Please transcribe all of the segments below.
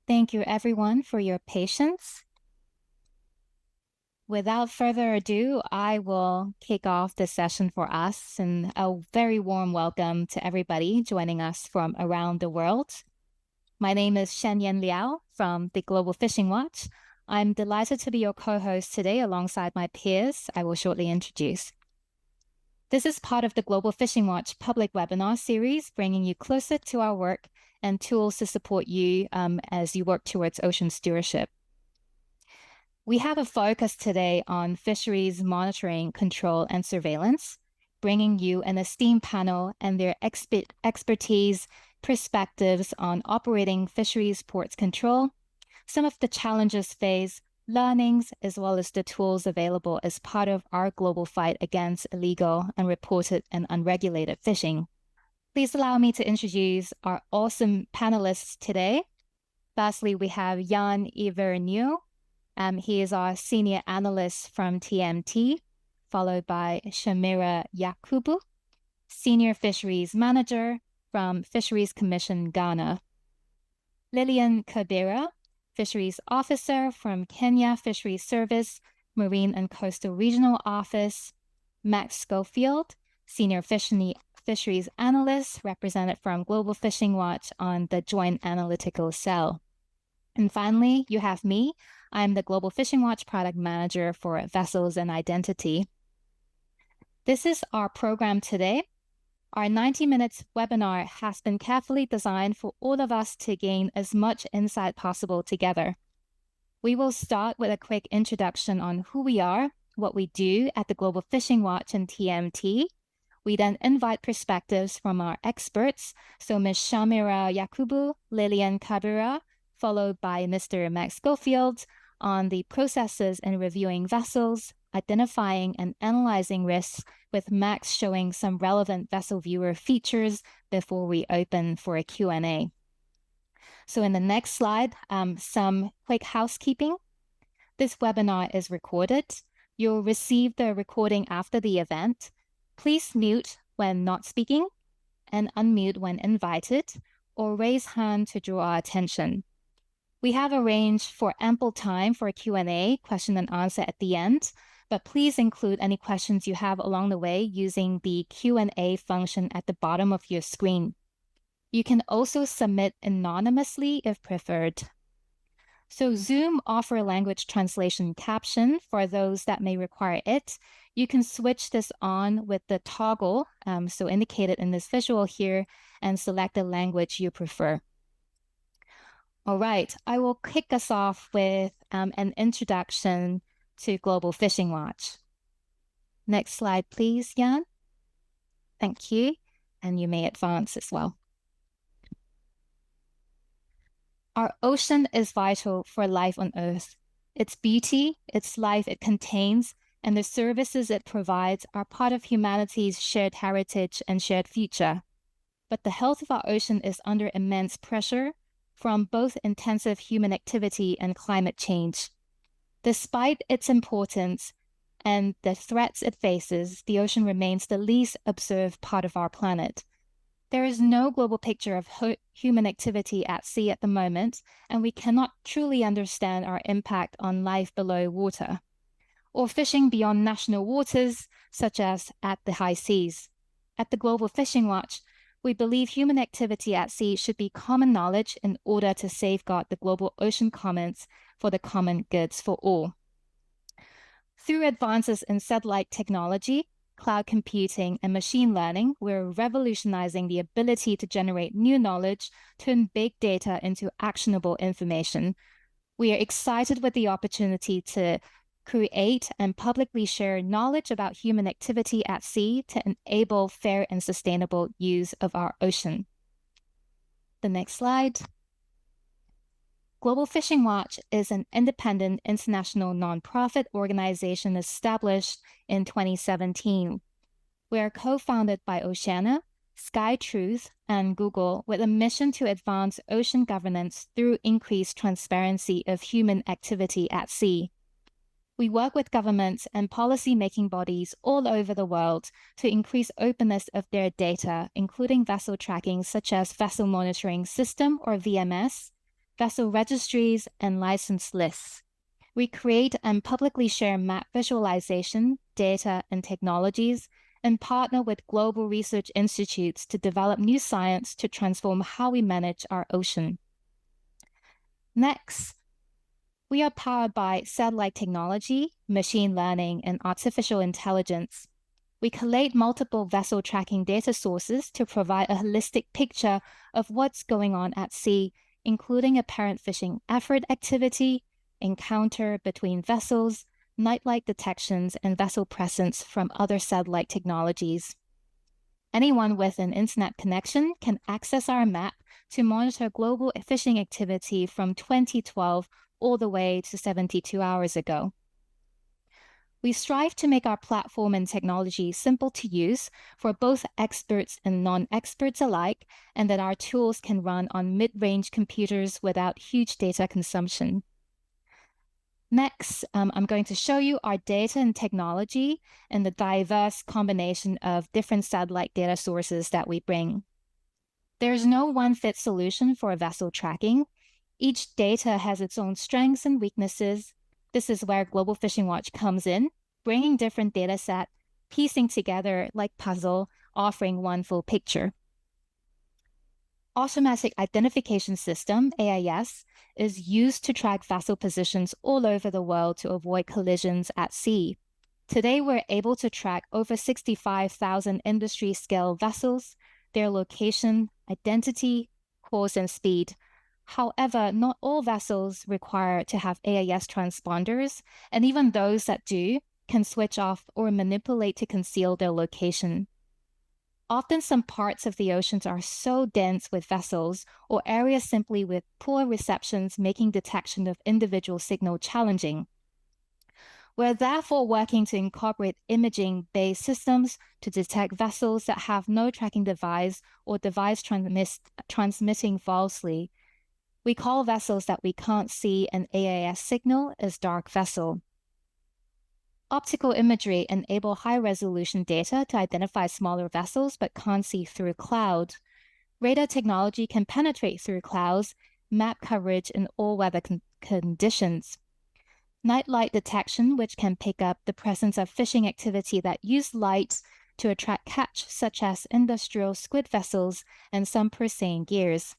Thank you everyone for your patience. Without further ado, I will kick off the session for us, and a very warm welcome to everybody joining us from around the world. My name is Shenyan Liao from the Global Fishing Watch. I'm delighted to be your co-host today alongside my peers I will shortly introduce. This is part of the Global Fishing Watch public webinar series, bringing you closer to our work and tools to support you as you work towards ocean stewardship. We have a focus today on fisheries monitoring, control, and surveillance, bringing you an esteemed panel and their expertise, perspectives on operating fisheries ports control, some of the challenges faced, learnings, as well as the tools available as part of our global fight against illegal, unreported, and unregulated fishing. Please allow me to introduce our awesome panelists today. Firstly, we have Jan Iverniu. He is our senior analyst from TMT, followed by Shamira Yakubu, senior fisheries manager from Fisheries Commission Ghana. Lillian Kabira, fisheries officer from Kenya Fisheries Service, Marine and Coastal Regional Office. Max Schofield, senior fisheries analyst, represented from Global Fishing Watch on the Joint Analytical Cell. And finally, you have me. I'm the Global Fishing Watch product manager for Vessels and Identity. This is our program today. Our 90 minutes webinar has been carefully designed for all of us to gain as much insight possible together. We will start with a quick introduction on who we are, what we do at the Global Fishing Watch and TMT. We then invite perspectives from our experts, so Ms. Shamira Yakubu, Lillian Kabira, followed by Mr. Max Schofield on the processes in reviewing vessels, identifying and analyzing risks, with Max showing some relevant vessel viewer features before we open for a Q&A. So in the next slide, some quick housekeeping. This webinar is recorded. You'll receive the recording after the event. Please mute when not speaking and unmute when invited, or raise hand to draw our attention. We have arranged for ample time for a Q&A, question and answer at the end, but please include any questions you have along the way using the Q&A function at the bottom of your screen. You can also submit anonymously if preferred. So Zoom offers language translation caption for those that may require it. You can switch this on with the toggle, so indicated in this visual here, and select the language you prefer. All right, I will kick us off with an introduction to Global Fishing Watch. Next slide, please, Jan. Thank you, and you may advance as well. Our ocean is vital for life on Earth. Its beauty, its life it contains, and the services it provides are part of humanity's shared heritage and shared future. But the health of our ocean is under immense pressure from both intensive human activity and climate change. Despite its importance and the threats it faces, the ocean remains the least observed part of our planet. There is no global picture of human activity at sea at the moment, and we cannot truly understand our impact on life below water, or fishing beyond national waters, such as at the high seas. At the Global Fishing Watch, we believe human activity at sea should be common knowledge in order to safeguard the global ocean commons for the common goods for all. Through advances in satellite technology, cloud computing, and machine learning, we're revolutionizing the ability to generate new knowledge, turn big data into actionable information. We are excited with the opportunity to create and publicly share knowledge about human activity at sea to enable fair and sustainable use of our ocean. The next slide. Global Fishing Watch is an independent international nonprofit organization established in 2017. We are co-founded by Oceana, Sky Truth, and Google with a mission to advance ocean governance through increased transparency of human activity at sea. We work with governments and policy-making bodies all over the world to increase openness of their data, including vessel tracking such as Vessel Monitoring System or VMS, vessel registries, and license lists. We create and publicly share map visualization, data, and technologies, and partner with global research institutes to develop new science to transform how we manage our ocean. Next, we are powered by satellite technology, machine learning, and artificial intelligence. We collate multiple vessel tracking data sources to provide a holistic picture of what's going on at sea, including apparent fishing effort activity, encounter between vessels, nightlight detections, and vessel presence from other satellite technologies. Anyone with an internet connection can access our map to monitor global fishing activity from 2012 all the way to 72 hours ago. We strive to make our platform and technology simple to use for both experts and non-experts alike, and that our tools can run on mid-range computers without huge data consumption. Next, I'm going to show you our data and technology and the diverse combination of different satellite data sources that we bring. There's no one-fit solution for vessel tracking. Each data has its own strengths and weaknesses. This is where Global Fishing Watch comes in, bringing different data sets, piecing together like puzzle, offering one full picture. Automatic Identification System, AIS, is used to track vessel positions all over the world to avoid collisions at sea. Today, we're able to track over 65,000 industry-scale vessels, their location, identity, course, and speed. However, not all vessels require to have AIS transponders, and even those that do can switch off or manipulate to conceal their location. Often some parts of the oceans are so dense with vessels or areas simply with poor receptions, making detection of individual signal challenging. We're therefore working to incorporate imaging-based systems to detect vessels that have no tracking device or device transmitting falsely. We call vessels that we can't see an AIS signal as dark vessel. Optical imagery enable high-resolution data to identify smaller vessels but can't see through cloud. Radar technology can penetrate through clouds, map coverage in all weather conditions. Nightlight detection, which can pick up the presence of fishing activity that use light to attract catch, such as industrial squid vessels and some purseine gears.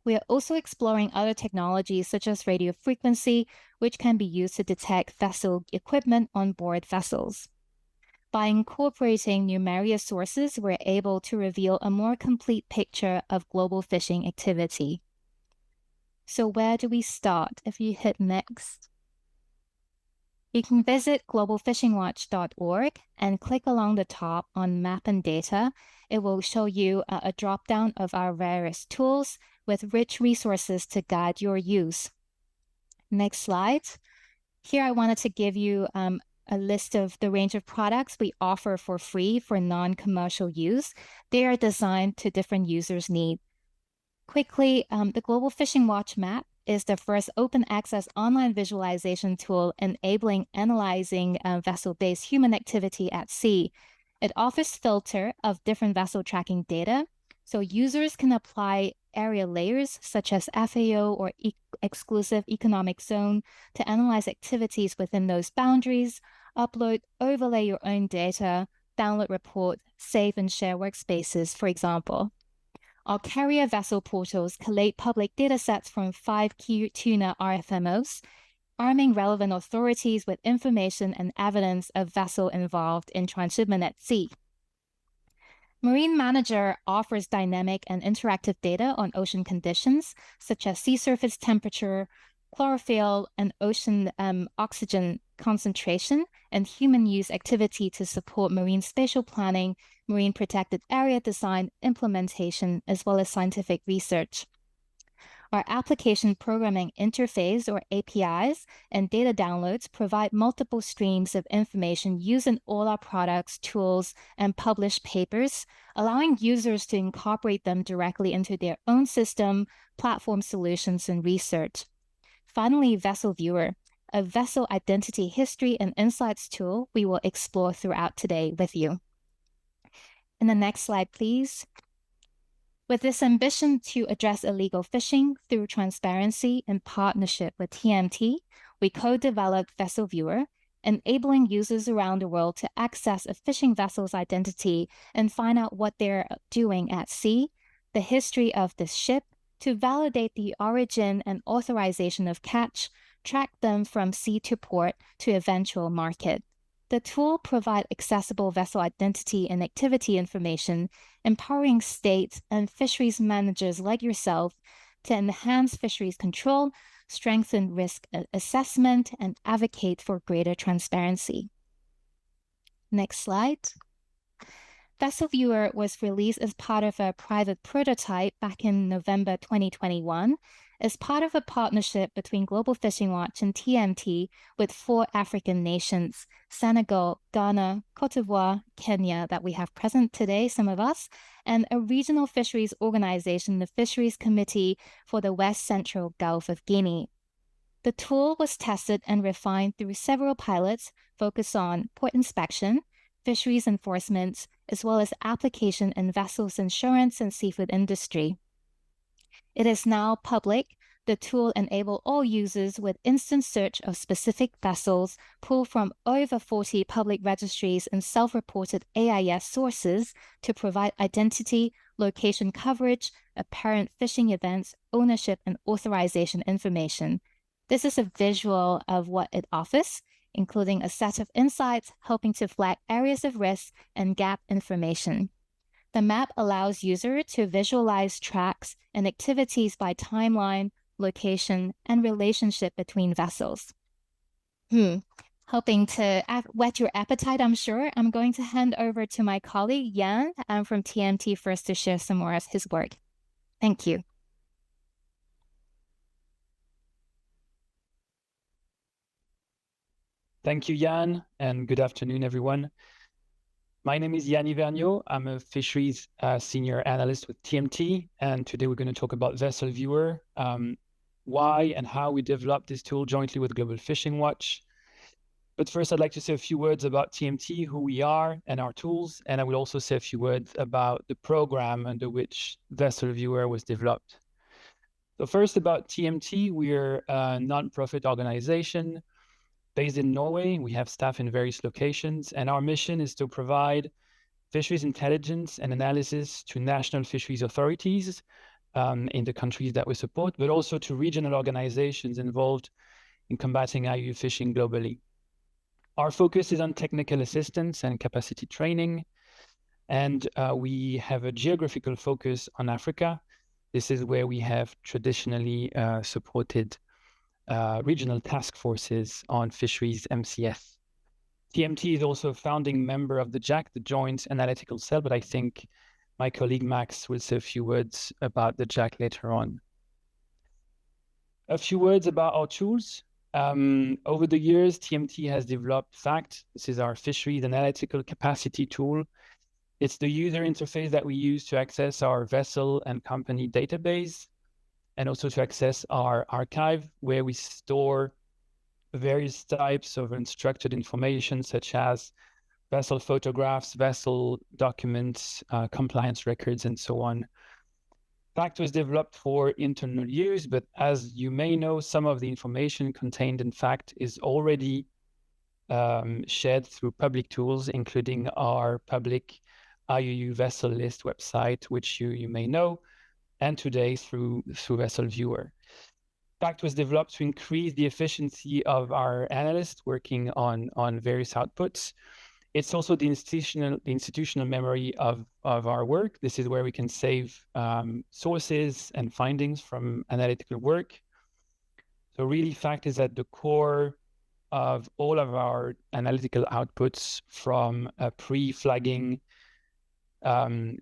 We are also exploring other technologies such as radio frequency, which can be used to detect vessel equipment on board vessels. By incorporating numerous sources, we're able to reveal a more complete picture of global fishing activity. So where do we start? If you hit next. You can visit globalfishingwatch.org and click along the top on Map and Data. It will show you a drop-down of our various tools with rich resources to guide your use. Next slide. Here I wanted to give you a list of the range of products we offer for free for non-commercial use. They are designed to different users' needs. Quickly, the Global Fishing Watch Map is the first open access online visualization tool enabling analyzing vessel-based human activity at sea. It offers filter of different vessel tracking data, so users can apply area layers such as FAO or exclusive economic zone to analyze activities within those boundaries, upload, overlay your own data, download report, save and share workspaces, for example. Our carrier vessel portals collate public datasets from 5 key tuna RFMOs, arming relevant authorities with information and evidence of vessel involved in transshipment at sea. Marine Manager offers dynamic and interactive data on ocean conditions, such as sea surface temperature, chlorophyll, and ocean oxygen concentration, and human use activity to support marine spatial planning, marine protected area design, implementation, as well as scientific research. Our application programming interface, or APIs, and data downloads provide multiple streams of information used in all our products, tools, and published papers, allowing users to incorporate them directly into their own system, platform solutions, and research. Finally, Vessel Viewer, a vessel identity history and insights tool we will explore throughout today with you. In the next slide, please. With this ambition to address illegal fishing through transparency in partnership with TMT, we co-developed Vessel Viewer, enabling users around the world to access a fishing vessel's identity and find out what they're doing at sea, the history of this ship, to validate the origin and authorization of catch, track them from sea to port to eventual market. The tool provides accessible vessel identity and activity information, empowering states and fisheries managers like yourself to enhance fisheries control, strengthen risk assessment, and advocate for greater transparency. Next slide. Vessel Viewer was released as part of a private prototype back in November 2021 as part of a partnership between Global Fishing Watch and TMT with 4 African nations, Senegal, Ghana, Cote d'Ivoire, Kenya, that we have present today, some of us, and a regional fisheries organization, the Fisheries Committee for the West Central Gulf of Guinea. The tool was tested and refined through several pilots focused on port inspection, fisheries enforcement, as well as application in vessels insurance and seafood industry. It is now public. The tool enables all users with instant search of specific vessels pulled from over 40 public registries and self-reported AIS sources to provide identity, location coverage, apparent fishing events, ownership, and authorization information. This is a visual of what it offers, including a set of insights helping to flag areas of risk and gap information. The map allows users to visualize tracks and activities by timeline, location, and relationship between vessels. Hoping to whet your appetite, I'm sure. I'm going to hand over to my colleague Yan from TMT first to share some more of his work. Thank you. Thank you, Yan, and good afternoon, everyone. My name is Yann Vergniaud. I'm a fisheries senior analyst with TMT, and today we're going to talk about Vessel Viewer, why and how we developed this tool jointly with Global Fishing Watch. But first, I'd like to say a few words about TMT, who we are, and our tools, and I will also say a few words about the program under which Vessel Viewer was developed. So first, about TMT, we're a non-profit organization based in Norway. We have staff in various locations, and our mission is to provide fisheries intelligence and analysis to national fisheries authorities in the countries that we support, but also to regional organizations involved in combating IUU fishing globally. Our focus is on technical assistance and capacity training, and we have a geographical focus on Africa. This is where we have traditionally supported regional task forces on fisheries MCS. TMT is also a founding member of the JAC, the Joint Analytical Cell, but I think my colleague Max will say a few words about the JAC later on. A few words about our tools. Over the years, TMT has developed FACT. This is our fisheries analytical capacity tool. It's the user interface that we use to access our vessel and company database, and also to access our archive, where we store various types of unstructured information, such as vessel photographs, vessel documents, compliance records, and so on. FACT was developed for internal use, but as you may know, some of the information contained in FACT is already shared through public tools, including our public IUU vessel list website, which you may know, and today through Vessel Viewer. FACT was developed to increase the efficiency of our analysts working on various outputs. It's also the institutional memory of our work. This is where we can save sources and findings from analytical work. So really, FACT is at the core of all of our analytical outputs, from pre-flagging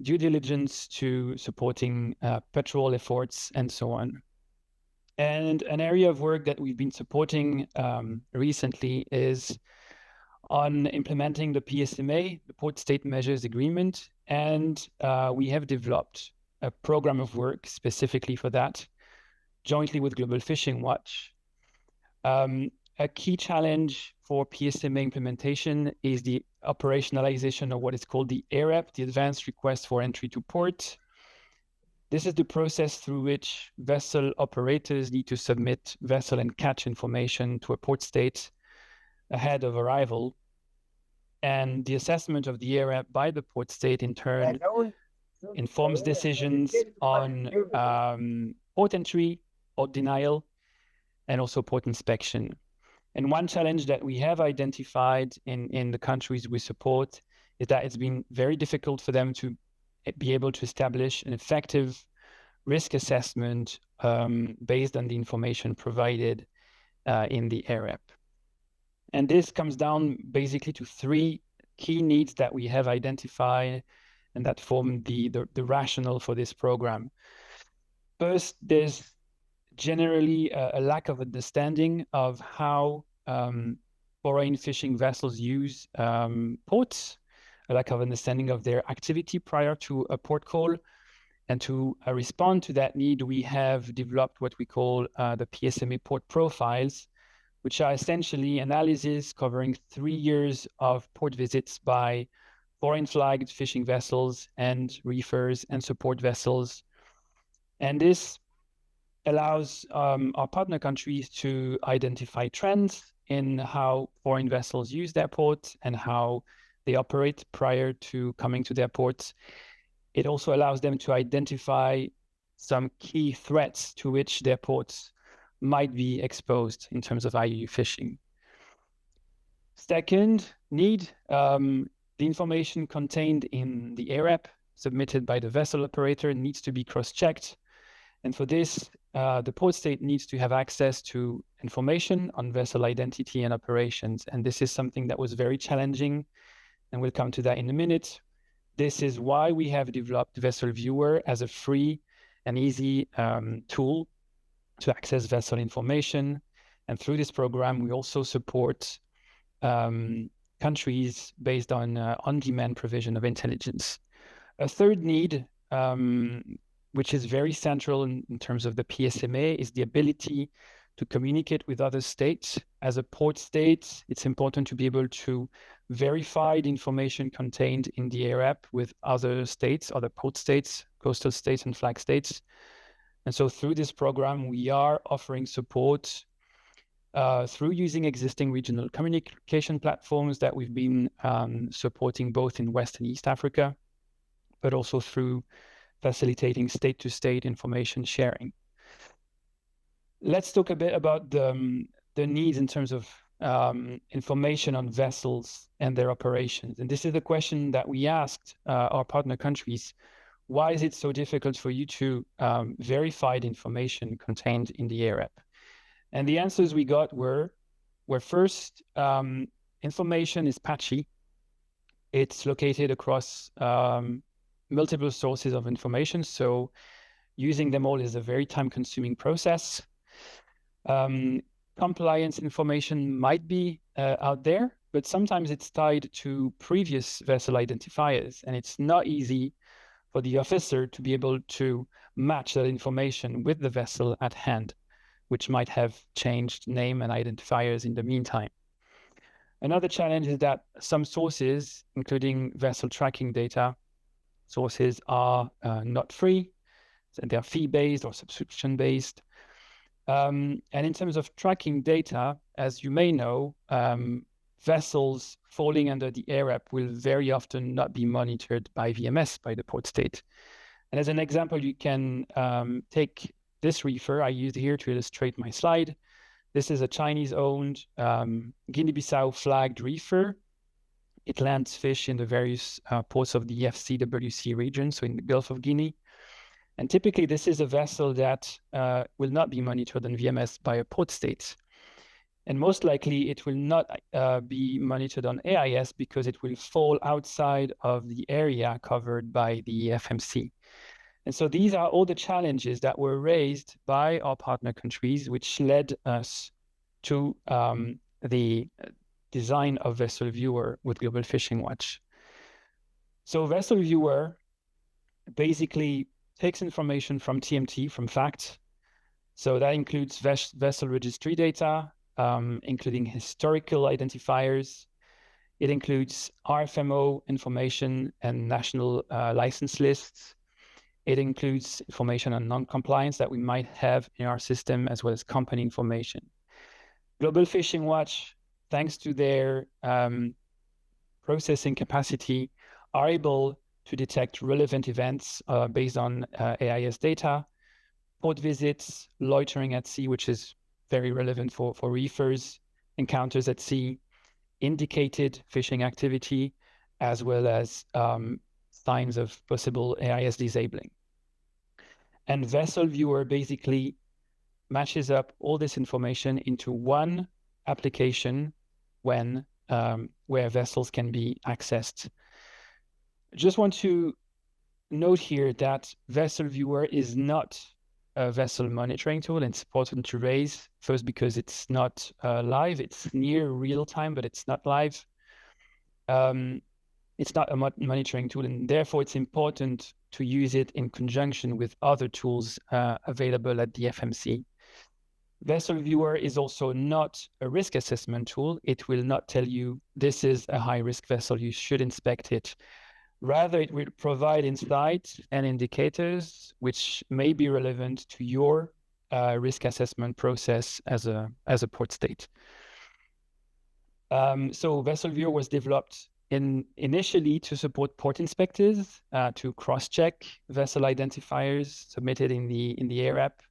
due diligence to supporting patrol efforts and so on. And an area of work that we've been supporting recently is on implementing the PSMA, the Port State Measures Agreement, and we have developed a program of work specifically for that, jointly with Global Fishing Watch. A key challenge for PSMA implementation is the operationalization of what is called the AREP, the Advanced Request for Entry to Port. This is the process through which vessel operators need to submit vessel and catch information to a port state ahead of arrival. And the assessment of the area by the port state in turn informs decisions on port entry or denial, and also port inspection. And one challenge that we have identified in the countries we support is that it's been very difficult for them to be able to establish an effective risk assessment based on the information provided in the AREP. And this comes down basically to three key needs that we have identified and that form the rationale for this program. First, there's generally a lack of understanding of how foreign fishing vessels use ports, a lack of understanding of their activity prior to a port call. And to respond to that need, we have developed what we call the PSMA port profiles, which are essentially analyses covering 3 years of port visits by foreign flagged fishing vessels and reefers and support vessels. And this allows our partner countries to identify trends in how foreign vessels use their ports and how they operate prior to coming to their ports. It also allows them to identify some key threats to which their ports might be exposed in terms of IUU fishing. Second need, the information contained in the AREP submitted by the vessel operator needs to be cross-checked. And for this, the port state needs to have access to information on vessel identity and operations. And this is something that was very challenging, and we'll come to that in a minute. This is why we have developed Vessel Viewer as a free and easy tool to access vessel information. And through this program, we also support countries based on on-demand provision of intelligence. A third need, which is very central in terms of the PSMA, is the ability to communicate with other states. As a port state, it's important to be able to verify the information contained in the AREP with other states, other port states, coastal states, and flag states. And so through this program, we are offering support through using existing regional communication platforms that we've been supporting both in West and East Africa, but also through facilitating state-to-state information sharing. Let's talk a bit about the needs in terms of information on vessels and their operations. And this is the question that we asked our partner countries. Why is it so difficult for you to verify the information contained in the AREP? And the answers we got were first, information is patchy. It's located across multiple sources of information, so using them all is a very time-consuming process. Compliance information might be out there, but sometimes it's tied to previous vessel identifiers, and it's not easy for the officer to be able to match that information with the vessel at hand, which might have changed name and identifiers in the meantime. Another challenge is that some sources, including vessel tracking data sources, are not free. So they're fee-based or subscription-based. And in terms of tracking data, as you may know, vessels falling under the AREP will very often not be monitored by VMS, by the port state. And as an example, you can take this reefer I used here to illustrate my slide. This is a Chinese-owned Guinea-Bissau flagged reefer. It lands fish in the various ports of the FCWC region, so in the Gulf of Guinea. And typically, this is a vessel that will not be monitored on VMS by a port state. And most likely, it will not be monitored on AIS because it will fall outside of the area covered by the FMC. And so these are all the challenges that were raised by our partner countries, which led us to the design of Vessel Viewer with Global Fishing Watch. So Vessel Viewer basically takes information from TMT, from FACT. So that includes vessel registry data, including historical identifiers. It includes RFMO information and national license lists. It includes information on non-compliance that we might have in our system, as well as company information. Global Fishing Watch, thanks to their processing capacity, are able to detect relevant events based on AIS data, port visits, loitering at sea, which is very relevant for reefers, encounters at sea, indicated fishing activity, as well as signs of possible AIS disabling. And Vessel Viewer basically matches up all this information into one application when where vessels can be accessed. I just want to note here that Vessel Viewer is not a vessel monitoring tool. It's important to raise, first because it's not live. It's near real time, but it's not live. It's not a monitoring tool, and therefore it's important to use it in conjunction with other tools available at the FMC. Vessel Viewer is also not a risk assessment tool. It will not tell you this is a high-risk vessel, you should inspect it. Rather, it will provide insights and indicators which may be relevant to your risk assessment process as a port state. So Vessel Viewer was developed initially to support port inspectors to cross-check vessel identifiers submitted in the AIR app,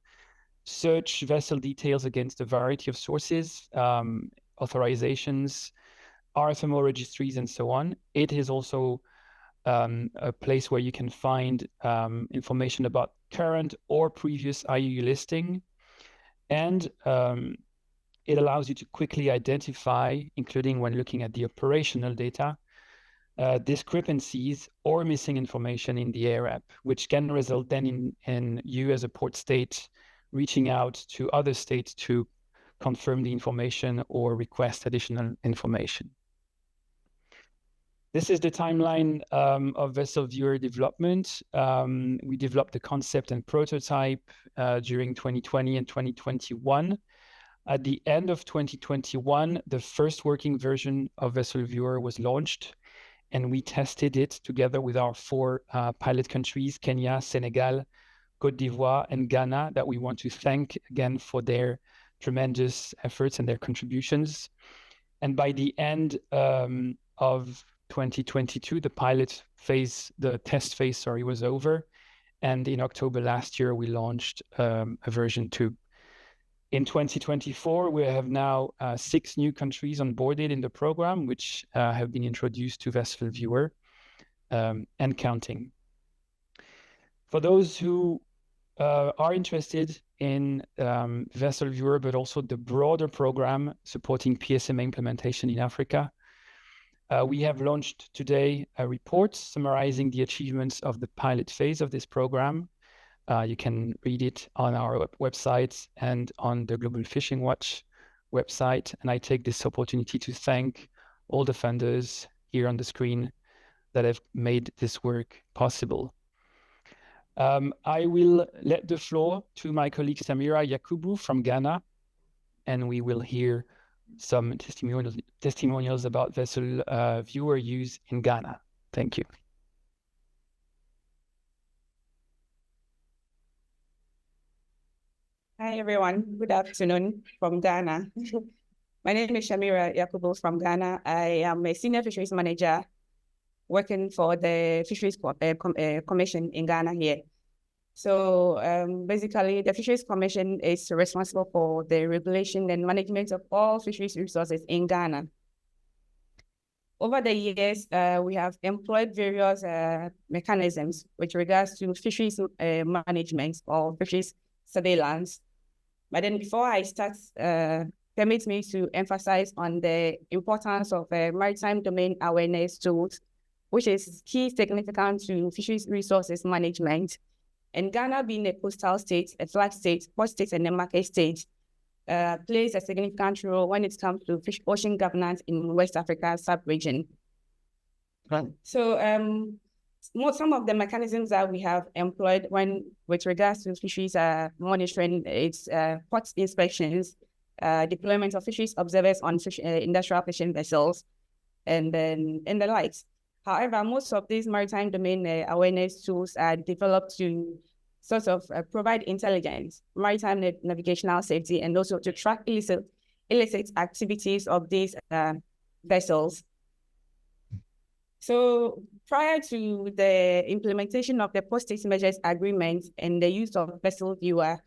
search vessel details against a variety of sources, authorizations, RFMO registries, and so on. It is also a place where you can find information about current or previous IUU listing, and it allows you to quickly identify, including when looking at the operational data, discrepancies or missing information in the AIR app, which can result then in you as a port state reaching out to other states to confirm the information or request additional information. This is the timeline of Vessel Viewer development. We developed the concept and prototype during 2020 and 2021. At the end of 2021, the first working version of Vessel Viewer was launched, and we tested it together with our 4 pilot countries, Kenya, Senegal, Côte d'Ivoire, and Ghana, that we want to thank again for their tremendous efforts and their contributions. And by the end of 2022, the test phase, was over. And in October last year, we launched a version 2. In 2024, we have now 6 new countries onboarded in the program, which have been introduced to Vessel Viewer and counting. For those who are interested in Vessel Viewer, but also the broader program supporting PSMA implementation in Africa, we have launched today a report summarizing the achievements of the pilot phase of this program. You can read it on our website and on the Global Fishing Watch website. And I take this opportunity to thank all the funders here on the screen that have made this work possible. I will let the floor to my colleague Samira Yakubu from Ghana, and we will hear some testimonials about Vessel Viewer use in Ghana. Thank you. Hi, everyone. Good afternoon from Ghana. My name is Shamira Yakubu from Ghana. I am a senior fisheries manager working for the Fisheries Commission in Ghana here. So basically, the Fisheries Commission is responsible for the regulation and management of all fisheries resources in Ghana. Over the years, we have employed various mechanisms with regards to fisheries management or fisheries surveillance. But then before I start, permit me to emphasize on the importance of maritime domain awareness tools, which is key significant to fisheries resources management. And Ghana being a coastal state, a flag state, port state, and a market state, plays a significant role when it comes to ocean governance in West Africa sub-region. Right. So some of the mechanisms that we have employed with regards to fisheries monitoring, it's port inspections, deployment of fisheries observers on industrial fishing vessels, and the likes. However, most of these maritime domain awareness tools are developed to sort of provide intelligence, maritime navigational safety, and also to track illicit activities of these vessels. So prior to the implementation of the post-state measures agreement and the use of vessel viewer,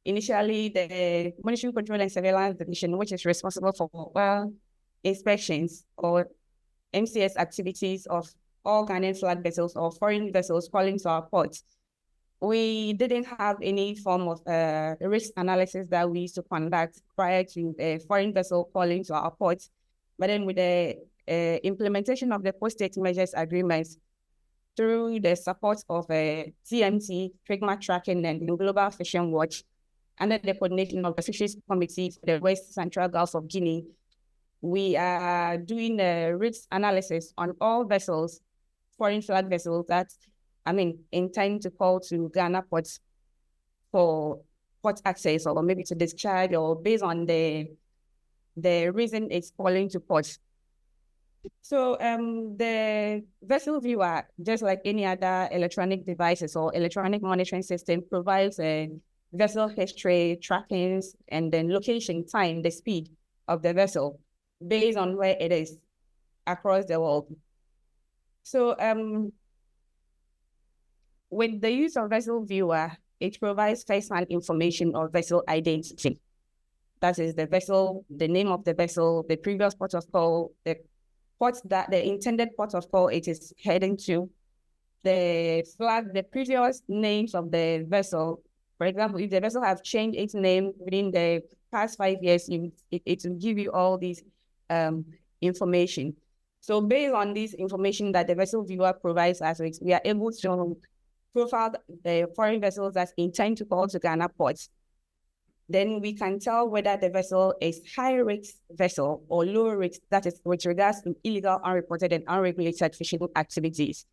initially the Monitoring, Control, and Surveillance Division, which is responsible for well inspections or MCS activities of all Ghanaian flag vessels or foreign vessels calling to our ports, we didn't have any form of risk analysis that we used to conduct prior to a foreign vessel calling to our ports. But then with the implementation of the post-state measures agreements through the support of TMT, Trigma Tracking, and Global Fishing Watch, under the coordination of the Fisheries Committee for the West Central Gulf of Guinea, we are doing a risk analysis on all vessels, foreign flag vessels that, intend to call to Ghana ports for port access or maybe to discharge or based on the reason it's calling to port. So the vessel viewer, just like any other electronic devices or electronic monitoring system, provides a vessel history, trackings, and then location, time, the speed of the vessel based on where it is across the world. So with the use of vessel viewer, it provides first-hand information of vessel identity. That is the vessel, the name of the vessel, the previous port of call, the intended port of call it is heading to, the flag, the previous names of the vessel. For example, if the vessel has changed its name within the past 5 years, it will give you all these information. So based on this information that the vessel viewer provides us with, we are able to profile the foreign vessels that intend to call to Ghana ports. Then we can tell whether the vessel is high-risk vessel or low-risk, that is with regards to illegal, unreported, and unregulated fishing activities.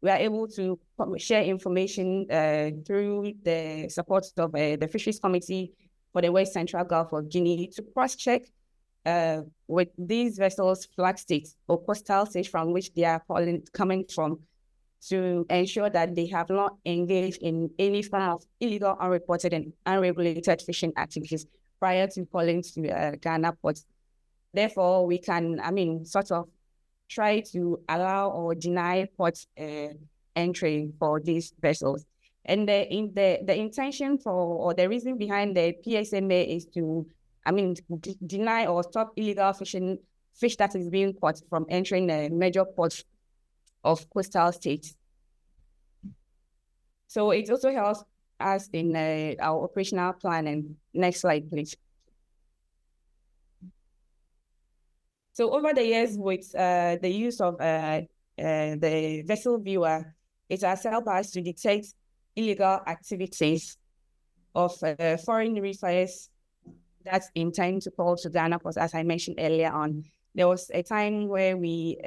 We are able to share information through the support of the Fisheries Committee for the West Central Gulf of Guinea to cross-check with these vessels' flag states or coastal states from which they are coming from, to ensure that they have not engaged in any form of illegal, unreported, and unregulated fishing activities prior to calling to Ghana ports. Therefore, we can, sort of try to allow or deny port entry for these vessels. And the intention for, or the reason behind the PSMA is to, deny or stop illegal fish that is being caught from entering the major ports of coastal states. So it also helps us in our operational planning. Next slide, please. So over the years with the use of the vessel viewer, it has helped us to detect illegal activities of foreign reefers that intend to call to Ghana ports, as I mentioned earlier on. There was a time where we,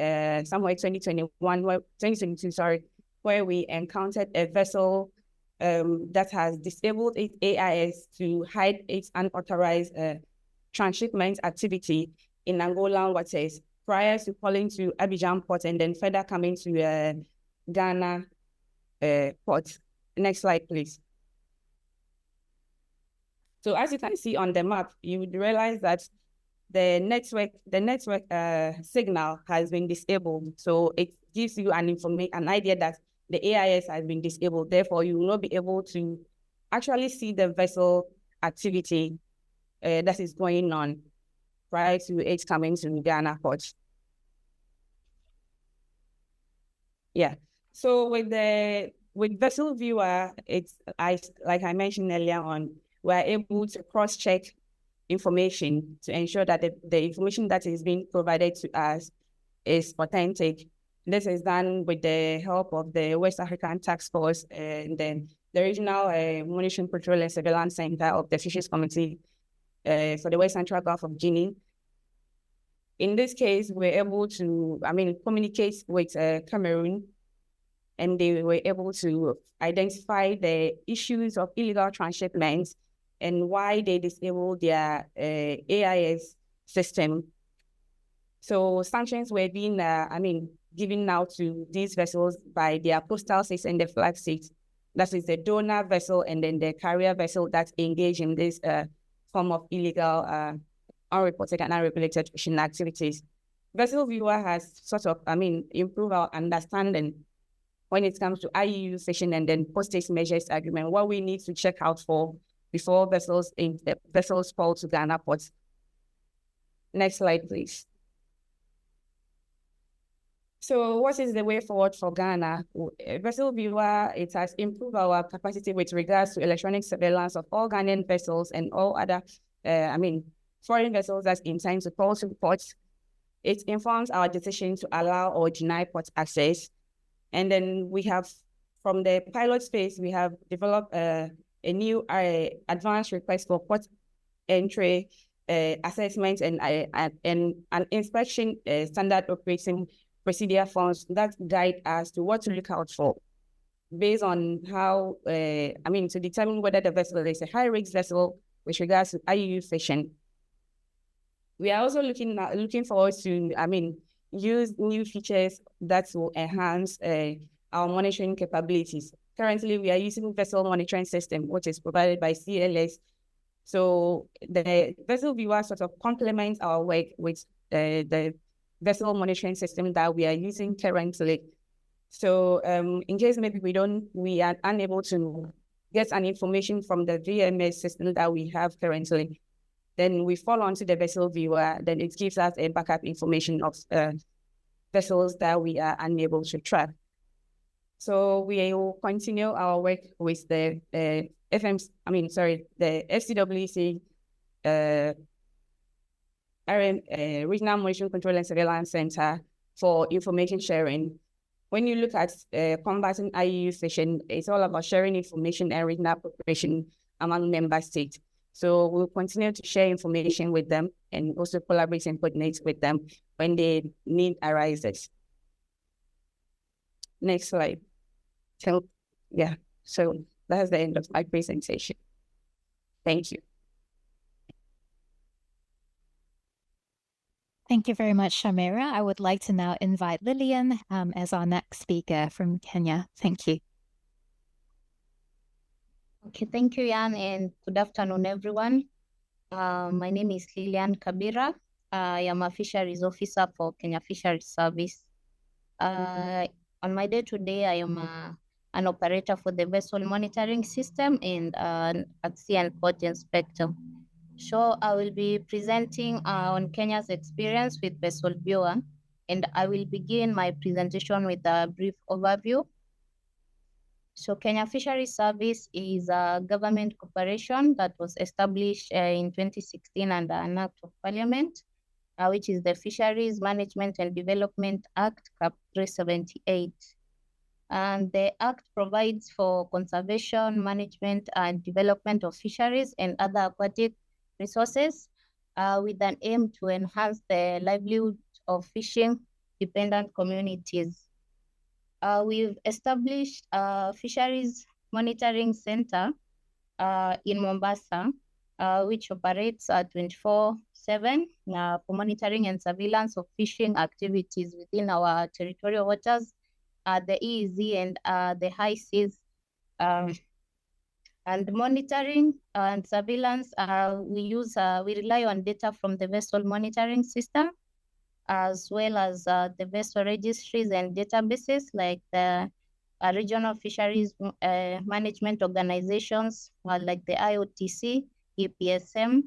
somewhere 2022, where we encountered a vessel that has disabled its AIS to hide its unauthorized transshipment activity in Angolan waters prior to calling to Abidjan port and then further coming to Ghana port. Next slide, please. So as you can see on the map, you would realize that the network signal has been disabled. So it gives you an idea that the AIS has been disabled. Therefore, you will not be able to actually see the vessel activity that is going on prior to it coming to Ghana port. Yeah. So with vessel viewer, like I mentioned earlier on, we're able to cross-check information to ensure that the information that is being provided to us is authentic. This is done with the help of the West African Task Force and then the Regional Monitoring, Control, and Surveillance Center of the Fisheries Committee for the West Central Gulf of Guinea. In this case, we're able to, communicate with Cameroon, and they were able to identify the issues of illegal transshipments and why they disabled their AIS system. So sanctions were being given out to these vessels by their postal states and the flag states. That is the donor vessel and then the carrier vessel that engage in this form of illegal, unreported and unregulated fishing activities. Vessel Viewer has sort of, improved our understanding when it comes to IUU fishing and then post-haste measures agreement, what we need to check out for before vessels fall to Ghana ports. Next slide, please. So what is the way forward for Ghana? Vessel Viewer, it has improved our capacity with regards to electronic surveillance of all Ghanaian vessels and all other, foreign vessels that intend to call to ports. It informs our decision to allow or deny port access. And then we have, from the pilot space, we have developed a new advanced request for port entry assessment and an inspection standard operating procedure forms that guide us to what to look out for based on how, to determine whether the vessel is a high-risk vessel with regards to IUU fishing. We are also looking forward to, use new features that will enhance our monitoring capabilities. Currently, we are using vessel monitoring system, which is provided by CLS. So the Vessel Viewer sort of complements our work with the vessel monitoring system that we are using currently. So in case maybe we are unable to get an information from the VMS system that we have currently, then we fall onto the Vessel Viewer, then it gives us a backup information of vessels that we are unable to track. So we will continue our work with the FCWC Regional Monitoring Control and Surveillance Center for information sharing. When you look at combating IUU fishing, it's all about sharing information and regional cooperation among member states. So we'll continue to share information with them and also collaborate and coordinate with them when the need arises. Next slide. So that's the end of my presentation. Thank you. Thank you very much, Shamira. I would like to now invite Lillian as our next speaker from Kenya. Thank you. Okay, thank you, Jan, and good afternoon, everyone. My name is Lillian Kabira. I am a fisheries officer for Kenya Fisheries Service. On my day-to-day, I am an operator for the vessel monitoring system and at sea and port inspector. So I will be presenting on Kenya's experience with Vessel Viewer, and I will begin my presentation with a brief overview. So Kenya Fisheries Service is a government corporation that was established in 2016 under an Act of Parliament, which is the Fisheries Management and Development Act, Cap 378. And the Act provides for conservation, management, and development of fisheries and other aquatic resources with an aim to enhance the livelihood of fishing-dependent communities. We've established a fisheries monitoring center in Mombasa, which operates 24/7 for monitoring and surveillance of fishing activities within our territorial waters, the EEZ and the high seas. And monitoring and surveillance, we rely on data from the vessel monitoring system, as well as the vessel registries and databases like the regional fisheries management organizations, like the IOTC, EPSM.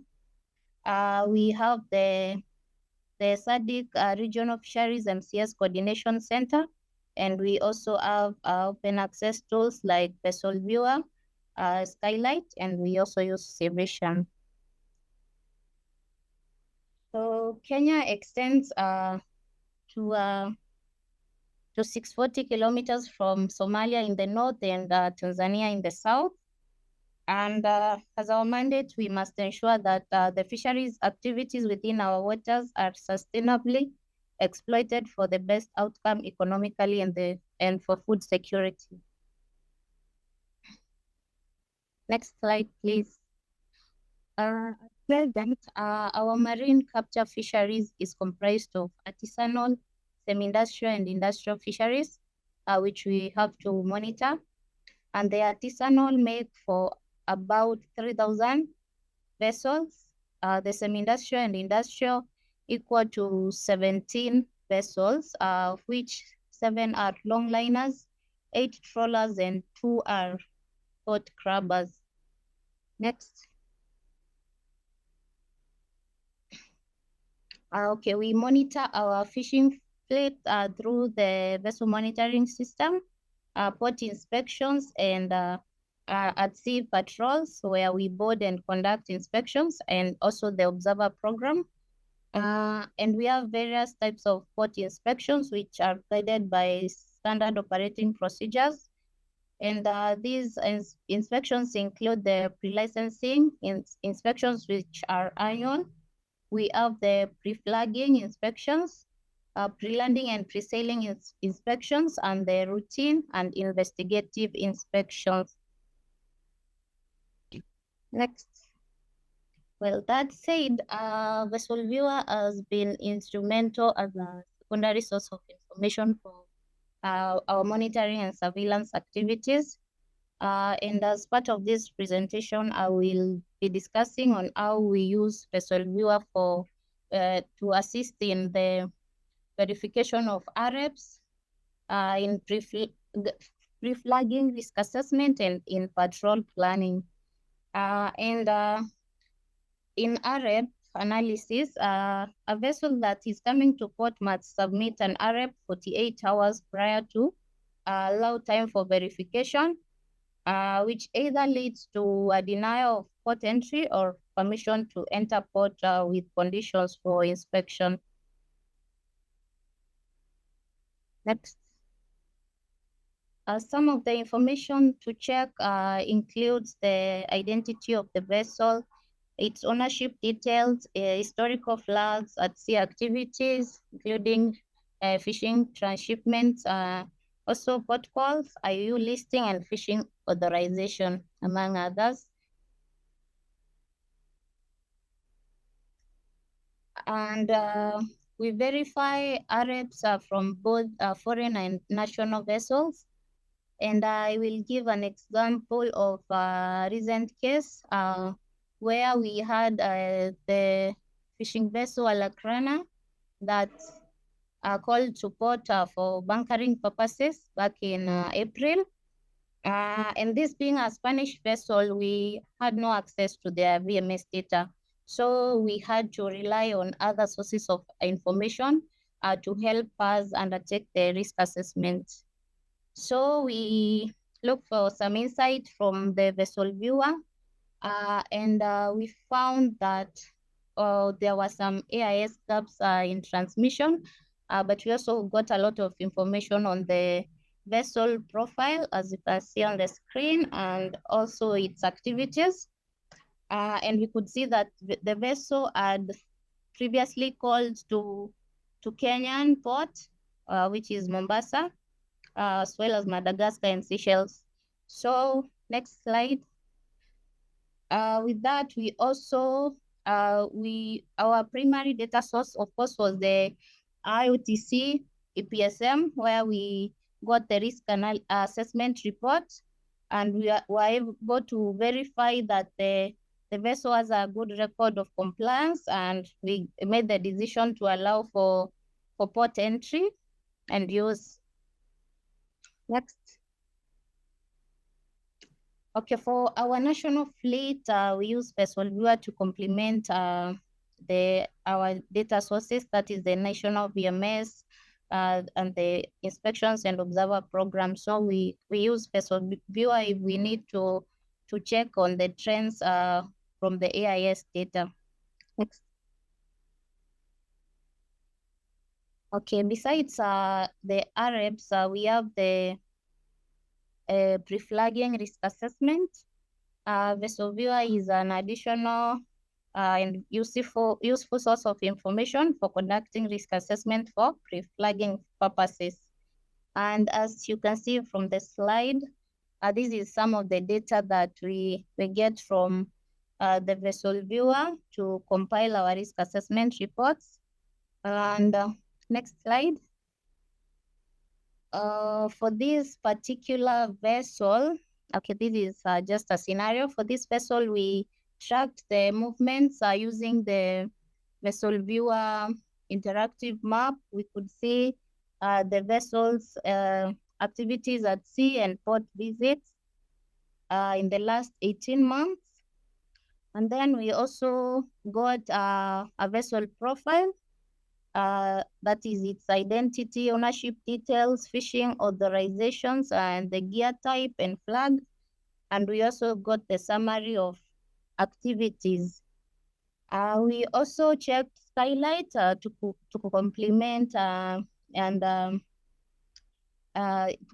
We have the SADC Regional Fisheries MCS Coordination Center, and we also have open access tools like Vessel Viewer, Skylight, and we also use Civision. So Kenya extends to 640 kilometers from Somalia in the north and Tanzania in the south. And as our mandate, we must ensure that the fisheries activities within our waters are sustainably exploited for the best outcome economically and for food security. Next slide, please. Our marine capture fisheries is comprised of artisanal, semi-industrial and industrial fisheries, which we have to monitor. And the artisanal make for about 3,000 vessels. The semi-industrial and industrial equal to 17 vessels, of which 7 are longliners, 8 trawlers, and 2 are port crabbers. Next. Okay, we monitor our fishing fleet through the vessel monitoring system, port inspections, and at sea patrols where we board and conduct inspections, and also the observer program. And we have various types of port inspections which are guided by standard operating procedures. And these inspections include the pre-licensing inspections, which are annual. We have the pre-flagging inspections, pre-landing and pre-sailing inspections, and the routine and investigative inspections. Next. Well, that said, Vessel Viewer has been instrumental as a secondary source of information for our monitoring and surveillance activities. And as part of this presentation, I will be discussing on how we use Vessel Viewer to assist in the verification of RFs, in pre-flagging risk assessment, and in patrol planning. In RF analysis, a vessel that is coming to port must submit an RF 48 hours prior to allow time for verification, which either leads to a denial of port entry or permission to enter port with conditions for inspection. Next. Some of the information to check includes the identity of the vessel, its ownership details, historical flags at sea activities, including fishing transshipments, also port calls, IUU listing, and fishing authorization, among others. And we verify RFs from both foreign and national vessels. And I will give an example of a recent case where we had the fishing vessel Alakrana that called to port for bunkering purposes back in April. And this being a Spanish vessel, we had no access to their VMS data. So we had to rely on other sources of information to help us undertake the risk assessment. So we look for some insight from the vessel viewer, and we found that there were some AIS gaps in transmission, but we also got a lot of information on the vessel profile, as you can see on the screen, and also its activities. And we could see that the vessel had previously called to Kenyan port, which is Mombasa, as well as Madagascar and Seychelles. So next slide. With that, we also, our primary data source, of course, was the IOTC PSM, where we got the risk assessment report, and we were able to verify that the vessel has a good record of compliance, and we made the decision to allow for port entry and use. Next. Okay, for our national fleet, we use Vessel Viewer to complement our data sources, that is the national VMS and the inspections and observer program. So we use Vessel Viewer if we need to check on the trends from the AIS data. Next. Okay, besides the RFs, we have the pre-flagging risk assessment. Vessel Viewer is an additional and useful source of information for conducting risk assessment for pre-flagging purposes. And as you can see from the slide, this is some of the data that we get from the Vessel Viewer to compile our risk assessment reports. And next slide. For this particular vessel, okay, this is just a scenario. For this vessel, we tracked the movements using the vessel viewer interactive map. We could see the vessel's activities at sea and port visits in the last 18 months. And then we also got a vessel profile. That is its identity, ownership details, fishing authorizations, and the gear type and flag. And we also got the summary of activities. We also checked skylight to complement to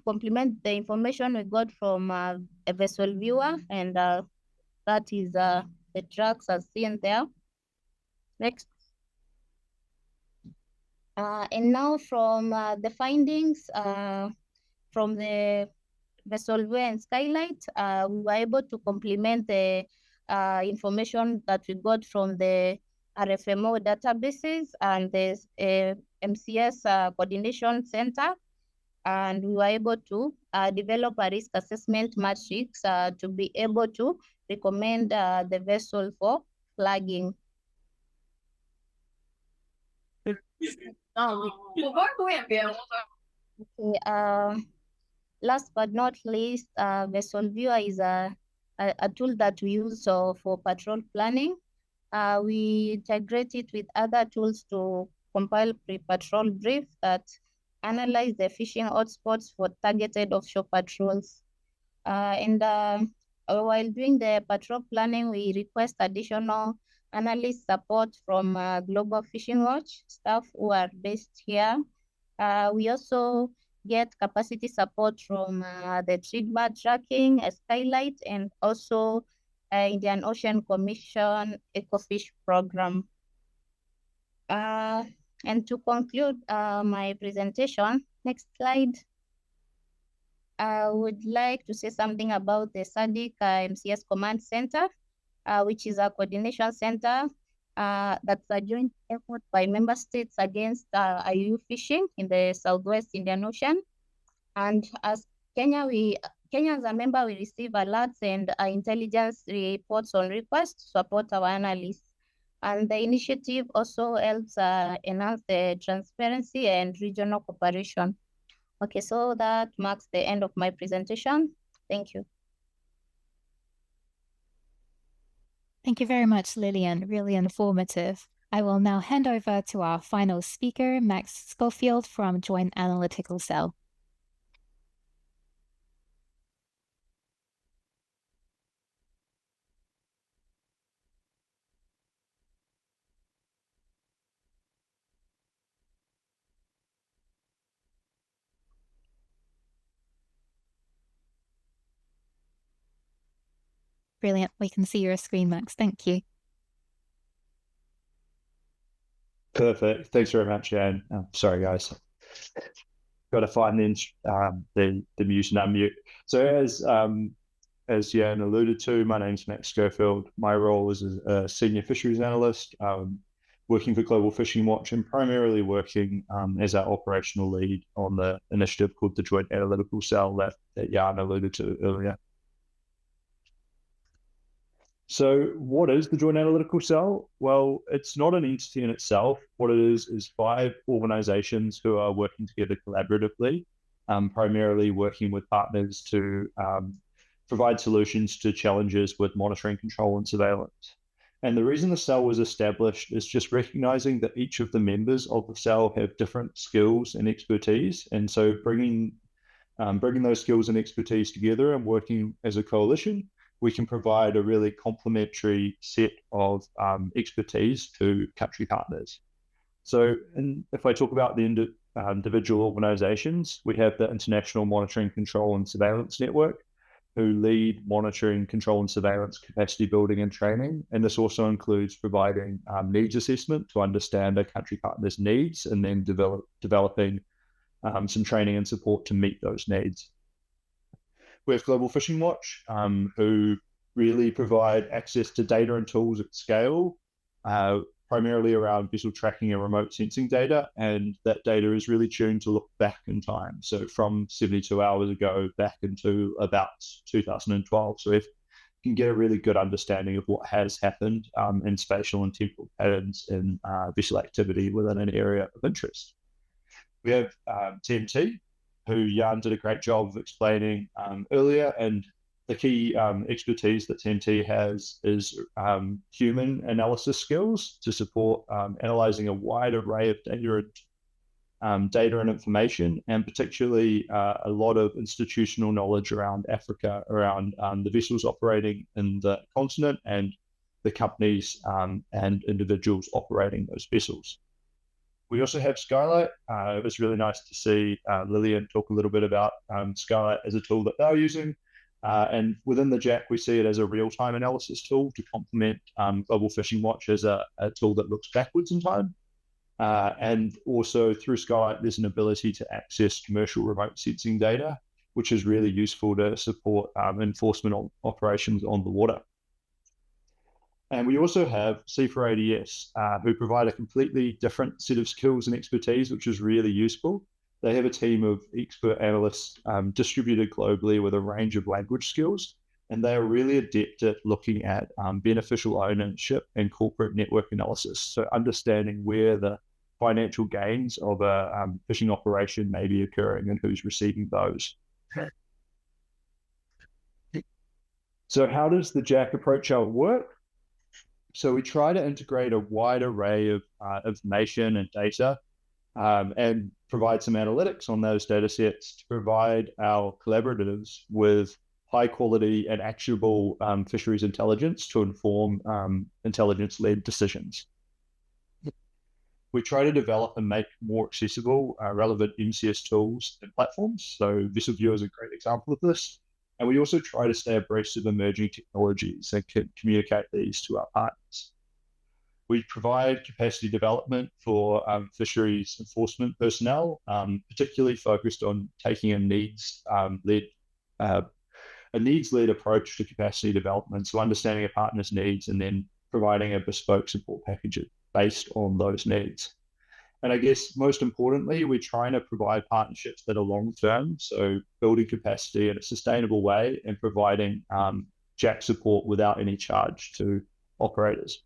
complement the information we got from a vessel viewer, and that is the tracks as seen there. Next. And now from the findings from the vessel viewer and skylight, we were able to complement the information that we got from the RFMO databases and the MCS coordination center. And we were able to develop a risk assessment matrix to be able to recommend the vessel for flagging. Okay, last but not least, Vessel Viewer is a tool that we use for patrol planning. We integrate it with other tools to compile pre-patrol briefs that analyze the fishing hotspots for targeted offshore patrols. While doing the patrol planning, we request additional analyst support from Global Fishing Watch staff who are based here. We also get capacity support from the Trigba Tracking, Skylight, and also Indian Ocean Commission Ecofish Program. And to conclude my presentation, next slide. I would like to say something about the SADC MCS Command Center, which is a coordination center that's a joint effort by member states against IUU fishing in the Southwest Indian Ocean. And as Kenya, as a member, we receive alerts and intelligence reports on request to support our analysts. And the initiative also helps enhance the transparency and regional cooperation. Okay, so that marks the end of my presentation. Thank you. Thank you very much, Lillian. Really informative. I will now hand over to our final speaker, Max Schofield from Joint Analytical Cell. Brilliant. We can see your screen, Max. Thank you. Perfect. Thanks very much, Jan. Sorry, guys. Got to find the mute and unmute. So as Jan alluded to, my name's Max Schofield. My role is a senior fisheries analyst, working for Global Fishing Watch and primarily working as our operational lead on the initiative called the Joint Analytical Cell that Jan alluded to earlier. So what is the Joint Analytical Cell? Well, it's not an entity in itself. What it is 5 organizations who are working together collaboratively, primarily working with partners to provide solutions to challenges with monitoring, control, and surveillance. And the reason the cell was established is just recognizing that each of the members of the cell have different skills and expertise. And so bringing those skills and expertise together and working as a coalition, we can provide a really complementary set of expertise to country partners. So if I talk about the individual organizations, we have the International Monitoring, Control and Surveillance Network, who lead monitoring, control and surveillance capacity building and training. And this also includes providing needs assessment to understand a country partner's needs and then developing some training and support to meet those needs. We have Global Fishing Watch, who really provide access to data and tools at scale primarily around vessel tracking and remote sensing data, and that data is really tuned to look back in time. So from 72 hours ago back into about 2012. So if you can get a really good understanding of what has happened in spatial and temporal patterns in vessel activity within an area of interest. We have TMT, who Jan did a great job of explaining earlier, and the key expertise that TMT has is human analysis skills to support analyzing a wide array of data and information, and particularly a lot of institutional knowledge around Africa, around the vessels operating in the continent and the companies and individuals operating those vessels. We also have Skylight. It was really nice to see Lillian talk a little bit about Skylight as a tool that they're using. And within the JAC, we see it as a real-time analysis tool to complement Global Fishing Watch as a tool that looks backwards in time. And also through Skylight, there's an ability to access commercial remote sensing data, which is really useful to support enforcement operations on the water. And we also have C4ADS, who provide a completely different set of skills and expertise, which is really useful. They have a team of expert analysts distributed globally with a range of language skills, and they are really adept at looking at beneficial ownership and corporate network analysis. So understanding where the financial gains of a fishing operation may be occurring and who's receiving those. So how does the JAC approach our work? So we try to integrate a wide array of information and data and provide some analytics on those data sets to provide our collaborators with high quality and actionable fisheries intelligence to inform intelligence-led decisions. We try to develop and make more accessible relevant MCS tools and platforms. So VesselViewer is a great example of this. And we also try to stay abreast of emerging technologies and communicate these to our partners. We provide capacity development for fisheries enforcement personnel, particularly focused on taking a needs-led approach to capacity development. So understanding a partner's needs and then providing a bespoke support package based on those needs. And I guess most importantly, we're trying to provide partnerships that are long-term, so building capacity in a sustainable way and providing JAC support without any charge to operators.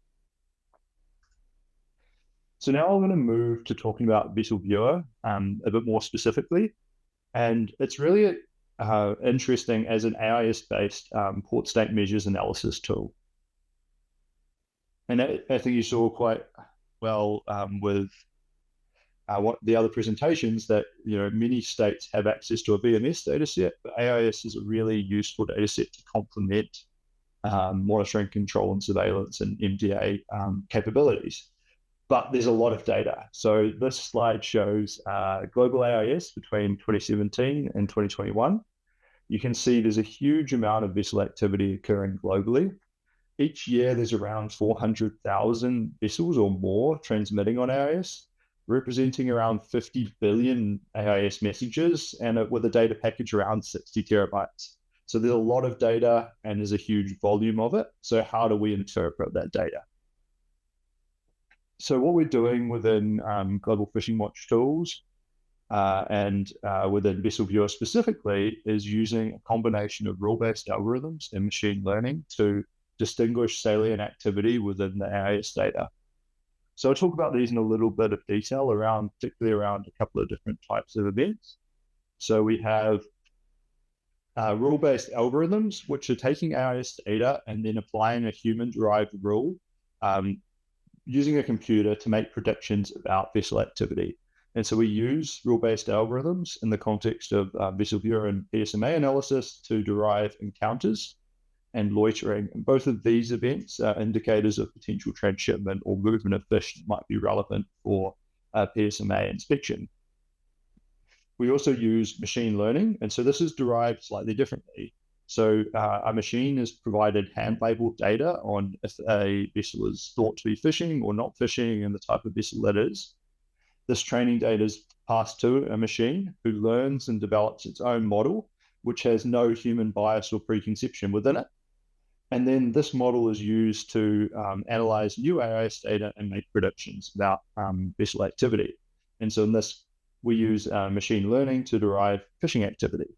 So now I'm going to move to talking about VesselViewer a bit more specifically. And it's really interesting as an AIS-based port state measures analysis tool. And I think you saw quite well with what the other presentations that many states have access to a VMS data set, but AIS is a really useful data set to complement monitoring, control, and surveillance and MDA capabilities. But there's a lot of data. So this slide shows global AIS between 2017 and 2021. You can see there's a huge amount of vessel activity occurring globally. Each year, there's around 400,000 vessels or more transmitting on AIS, representing around 50 billion AIS messages, and with a data package around 60 terabytes. So there's a lot of data and there's a huge volume of it. So how do we interpret that data? So what we're doing within Global Fishing Watch tools and within VesselViewer specifically is using a combination of rule-based algorithms and machine learning to distinguish salient activity within the AIS data. So I'll talk about these in a little bit of detail particularly around a couple of different types of events. So we have rule-based algorithms, which are taking AIS data and then applying a human-derived rule using a computer to make predictions about vessel activity. And so we use rule-based algorithms in the context of VesselViewer and PSMA analysis to derive encounters and loitering. And both of these events are indicators of potential transshipment or movement of fish that might be relevant for PSMA inspection. We also use machine learning, and so this is derived slightly differently. So a machine is provided hand-labeled data on if a vessel is thought to be fishing or not fishing and the type of vessel that is. This training data is passed to a machine who learns and develops its own model, which has no human bias or preconception within it. And then this model is used to analyze new AIS data and make predictions about vessel activity. And so in this, we use machine learning to derive fishing activity.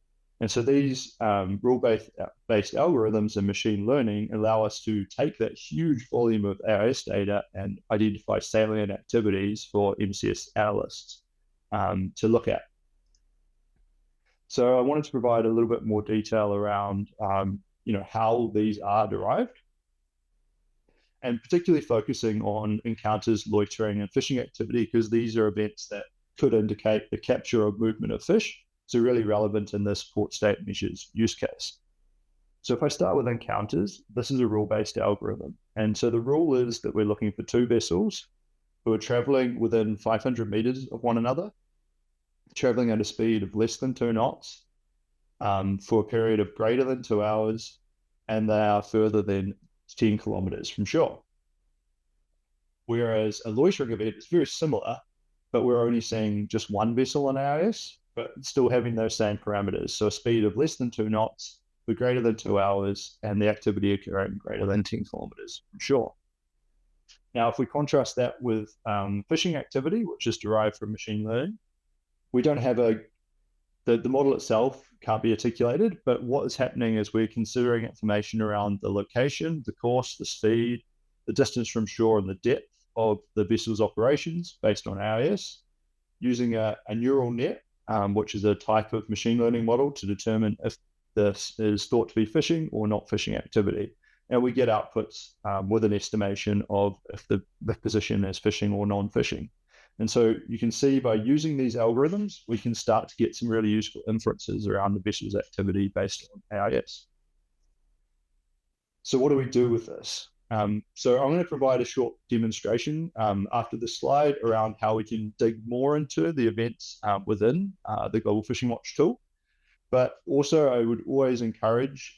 And so these rule-based algorithms and machine learning allow us to take that huge volume of AIS data and identify salient activities for MCS analysts to look at. So I wanted to provide a little bit more detail around how these are derived, and particularly focusing on encounters, loitering, and fishing activity, because these are events that could indicate the capture or movement of fish. So really relevant in this port state measures use case. So if I start with encounters, this is a rule-based algorithm. And so the rule is that we're looking for two vessels who are traveling within 500 meters of one another, traveling at a speed of less than 2 knots for a period of greater than 2 hours, and they are further than 10 kilometers from shore. Whereas a loitering event is very similar, but we're only seeing just one vessel on AIS, but still having those same parameters. So a speed of less than 2 knots for greater than 2 hours, and the activity occurring greater than 10 kilometers from shore. Now, if we contrast that with fishing activity, which is derived from machine learning, we don't have the model itself can't be articulated, but what is happening is we're considering information around the location, the course, the speed, the distance from shore, and the depth of the vessel's operations based on AIS, using a neural net, which is a type of machine learning model to determine if this is thought to be fishing or not fishing activity. And we get outputs with an estimation of if the position is fishing or non-fishing. And so you can see by using these algorithms, we can start to get some really useful inferences around the vessel's activity based on AIS. So what do we do with this? So I'm going to provide a short demonstration after this slide around how we can dig more into the events within the Global Fishing Watch tool. But also I would always encourage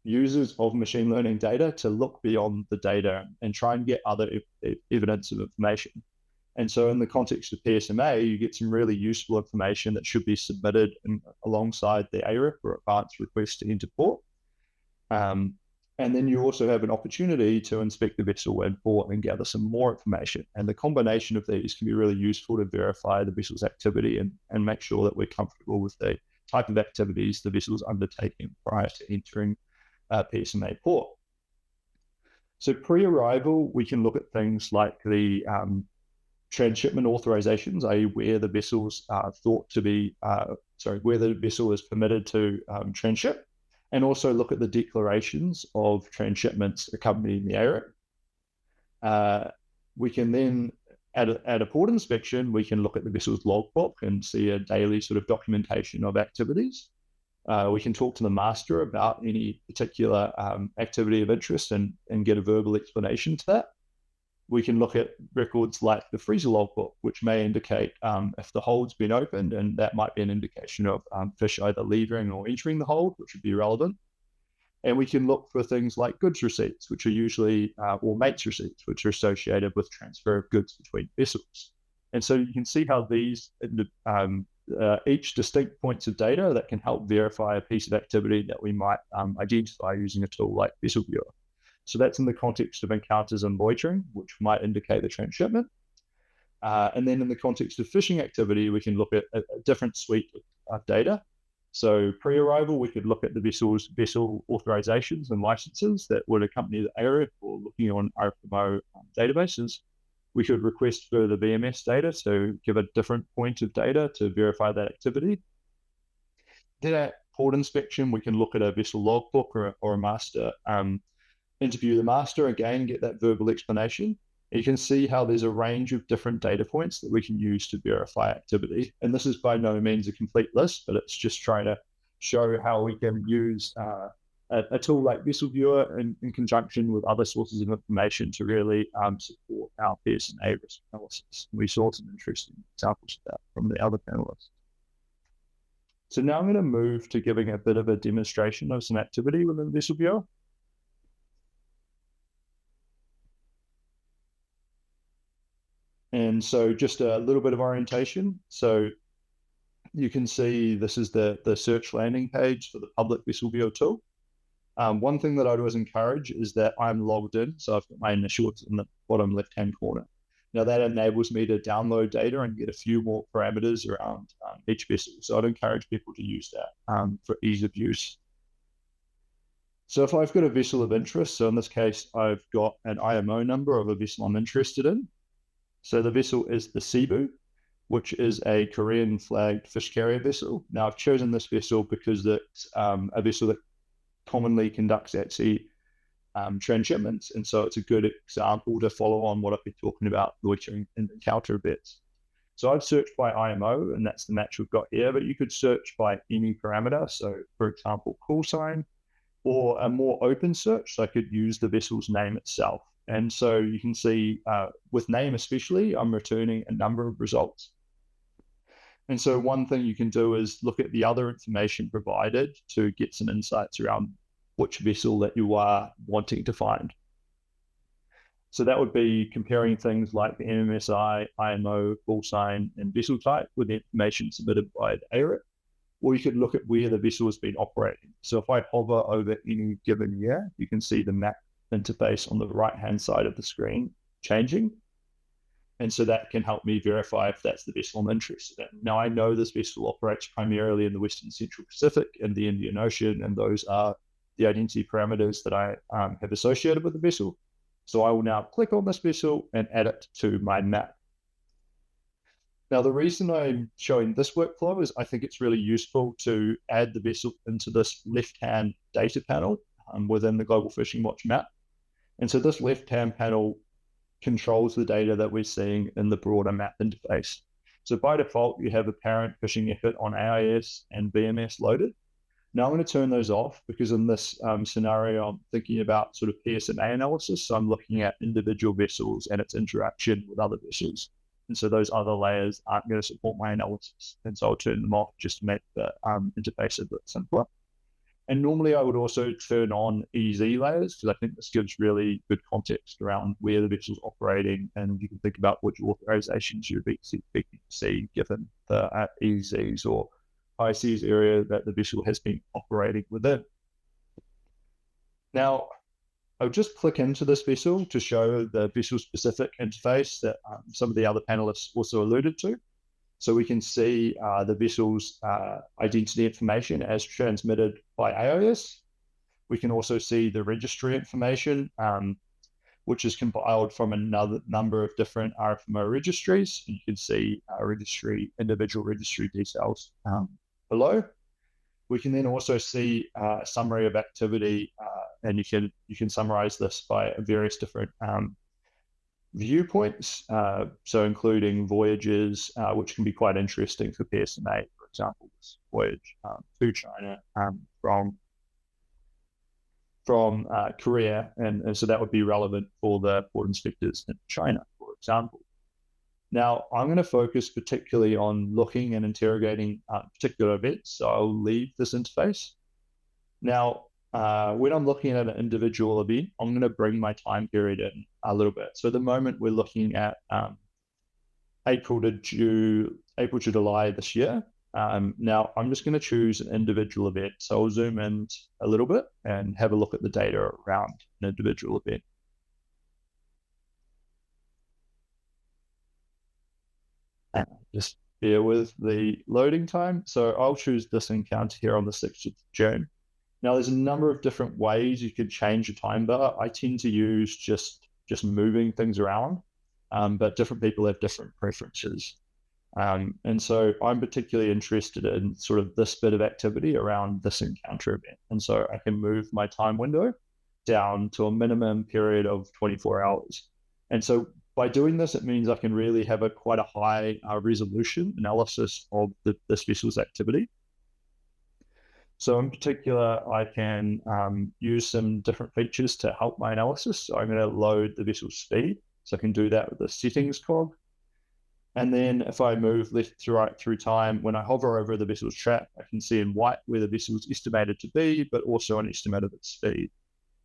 users of machine learning data to look beyond the data and try and get other evidence of information. And so in the context of PSMA, you get some really useful information that should be submitted alongside the ARIP or advanced request to enter port. And then you also have an opportunity to inspect the vessel in port and gather some more information. And the combination of these can be really useful to verify the vessel's activity and make sure that we're comfortable with the type of activities the vessel's undertaking prior to entering PSMA port. So pre-arrival, we can look at things like the transshipment authorizations, i.e. where the vessels are thought to be, where the vessel is permitted to transship, and also look at the declarations of transshipments accompanying the ARIP. We can then, at a port inspection, we can look at the vessel's logbook and see a daily sort of documentation of activities. We can talk to the master about any particular activity of interest and get a verbal explanation to that. We can look at records like the freezer logbook, which may indicate if the hold's been opened, and that might be an indication of fish either leaving or entering the hold, which would be relevant. And we can look for things like goods receipts, which are usually, or mates receipts, which are associated with transfer of goods between vessels. And so you can see how these, each distinct points of data that can help verify a piece of activity that we might identify using a tool like Vessel Viewer. So that's in the context of encounters and loitering, which might indicate the transshipment. And then in the context of fishing activity, we can look at a different suite of data. So pre-arrival, we could look at the vessel authorizations and licenses that would accompany the ARIP, or looking on RFMO databases. We could request further VMS data, so give a different point of data to verify that activity. Then at port inspection, we can look at a vessel logbook or a master, interview the master again, get that verbal explanation. You can see how there's a range of different data points that we can use to verify activity. And this is by no means a complete list, but it's just trying to show how we can use a tool like Vessel Viewer in conjunction with other sources of information to really support our PSMA risk analysis. We saw some interesting examples of that from the other panelists. So now I'm going to move to giving a bit of a demonstration of some activity within Vessel Viewer. And so just a little bit of orientation. So you can see this is the search landing page for the public Vessel Viewer tool. One thing that I'd always encourage is that I'm logged in. So I've got my initials in the bottom left-hand corner. Now that enables me to download data and get a few more parameters around each vessel. So I'd encourage people to use that for ease of use. So if I've got a vessel of interest, so in this case, I've got an IMO number of a vessel I'm interested in. So the vessel is the Cebu, which is a Korean flagged fish carrier vessel. Now I've chosen this vessel because it's a vessel that commonly conducts at sea transshipments. And so it's a good example to follow on what I've been talking about, loitering and encounter bits. So I've searched by IMO, and that's the match we've got here, but you could search by any parameter. So for example, call sign, or a more open search. So I could use the vessel's name itself. And so you can see with name especially, I'm returning a number of results. And so one thing you can do is look at the other information provided to get some insights around which vessel that you are wanting to find. So that would be comparing things like the MMSI, IMO, call sign, and vessel type with the information submitted by the ARIT. Or you could look at where the vessel has been operating. So if I hover over any given year, you can see the map interface on the right-hand side of the screen changing. And so that can help me verify if that's the vessel I'm interested in. Now I know this vessel operates primarily in the Western Central Pacific and the Indian Ocean, and those are the identity parameters that I have associated with the vessel. So I will now click on this vessel and add it to my map. Now, the reason I'm showing this workflow is I think it's really useful to add the vessel into this left-hand data panel within the Global Fishing Watch map. And so this left-hand panel controls the data that we're seeing in the broader map interface. So by default, you have apparent fishing effort on AIS and BMS loaded. Now I'm going to turn those off because in this scenario, I'm thinking about sort of PSMA analysis. So I'm looking at individual vessels and its interaction with other vessels. And so those other layers aren't going to support my analysis. And so I'll turn them off just to make the interface a bit simpler. And normally I would also turn on EZ layers because I think this gives really good context around where the vessel's operating, and you can think about which authorizations you'd be expecting to see given the EZs or high seas area that the vessel has been operating within. Now, I'll just click into this vessel to show the vessel-specific interface that some of the other panelists also alluded to. So we can see the vessel's identity information as transmitted by AIS. We can also see the registry information, which is compiled from another number of different RFMO registries. You can see individual registry details below. We can then also see a summary of activity, and you can summarize this by various different viewpoints, so including voyages, which can be quite interesting for PSMA, for example, this voyage to China from Korea, and so that would be relevant for the port inspectors in China, for example. Now, I'm going to focus particularly on looking and interrogating particular events, so I'll leave this interface. Now, when I'm looking at an individual event, I'm going to bring my time period in a little bit. So at the moment, we're looking at April to July this year. Now, I'm just going to choose an individual event. So I'll zoom in a little bit and have a look at the data around an individual event. Just bear with the loading time. So I'll choose this encounter here on the 6th of June. Now, there's a number of different ways you could change your time bar. I tend to use just moving things around, but different people have different preferences. And so I'm particularly interested in sort of this bit of activity around this encounter event. And so I can move my time window down to a minimum period of 24 hours. And so by doing this, it means I can really have quite a high resolution analysis of this vessel's activity. So in particular, I can use some different features to help my analysis. So I'm going to load the vessel speed. So I can do that with the settings cog. And then if I move left to right through time, when I hover over the vessel's track, I can see in white where the vessel is estimated to be, but also an estimate of its speed.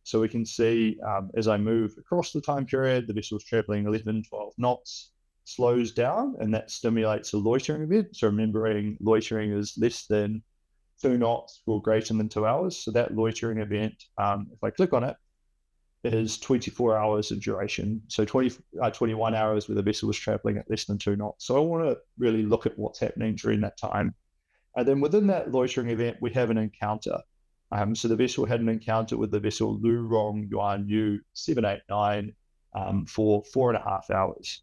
So we can see as I move across the time period, the vessel is traveling 11, 12 knots, slows down, and that stimulates a loitering event. So remembering loitering is less than 2 knots for greater than 2 hours. So that loitering event, if I click on it, is 24 hours in duration. So 21 hours where the vessel was traveling at less than 2 knots. So I want to really look at what's happening during that time. And then within that loitering event, we have an encounter. So the vessel had an encounter with the vessel Lurong Yuan Yu 789 for 4.5 hours.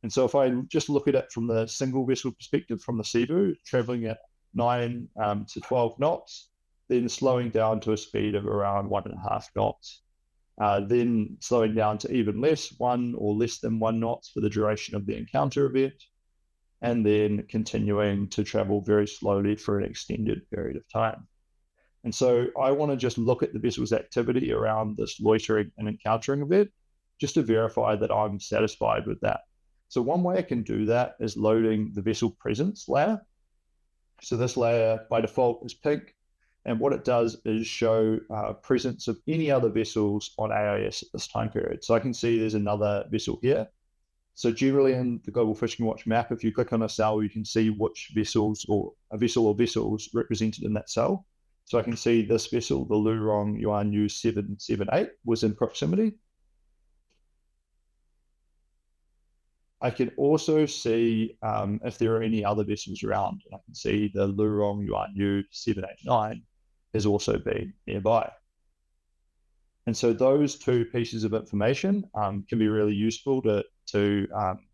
And so if I just look at it from the single vessel perspective, from the Cebu, traveling at 9 to 12 knots, then slowing down to a speed of around 1.5 knots, then slowing down to even less, 1 or less than 1 knots for the duration of the encounter event, and then continuing to travel very slowly for an extended period of time. And so I want to just look at the vessel's activity around this loitering and encountering event, just to verify that I'm satisfied with that. So one way I can do that is loading the vessel presence layer. So this layer by default is pink. And what it does is show presence of any other vessels on AIS at this time period. So I can see there's another vessel here. So generally in the Global Fishing Watch map, if you click on a cell, you can see which vessels or a vessel or vessels represented in that cell. So I can see this vessel, the Lurong Yuan Yu 778, was in proximity. I can also see if there are any other vessels around. And I can see the Lurong Yuan Yu 789 has also been nearby. And so those two pieces of information can be really useful to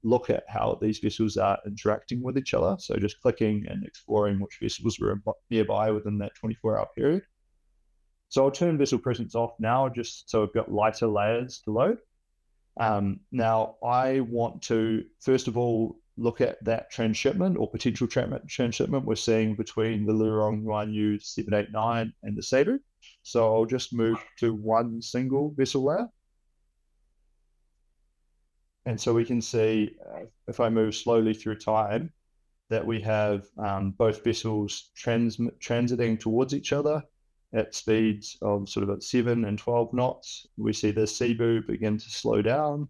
look at how these vessels are interacting with each other. So just clicking and exploring which vessels were nearby within that 24-hour period. So I'll turn vessel presence off now, just so I've got lighter layers to load. Now I want to, first of all, look at that transshipment or potential transshipment we're seeing between the Lurong Yuan Yu 789 and the Cebu. So I'll just move to one single vessel layer. And so we can see, if I move slowly through time, that we have both vessels transiting towards each other at speeds of sort of at 7 and 12 knots. We see the Cebu begin to slow down,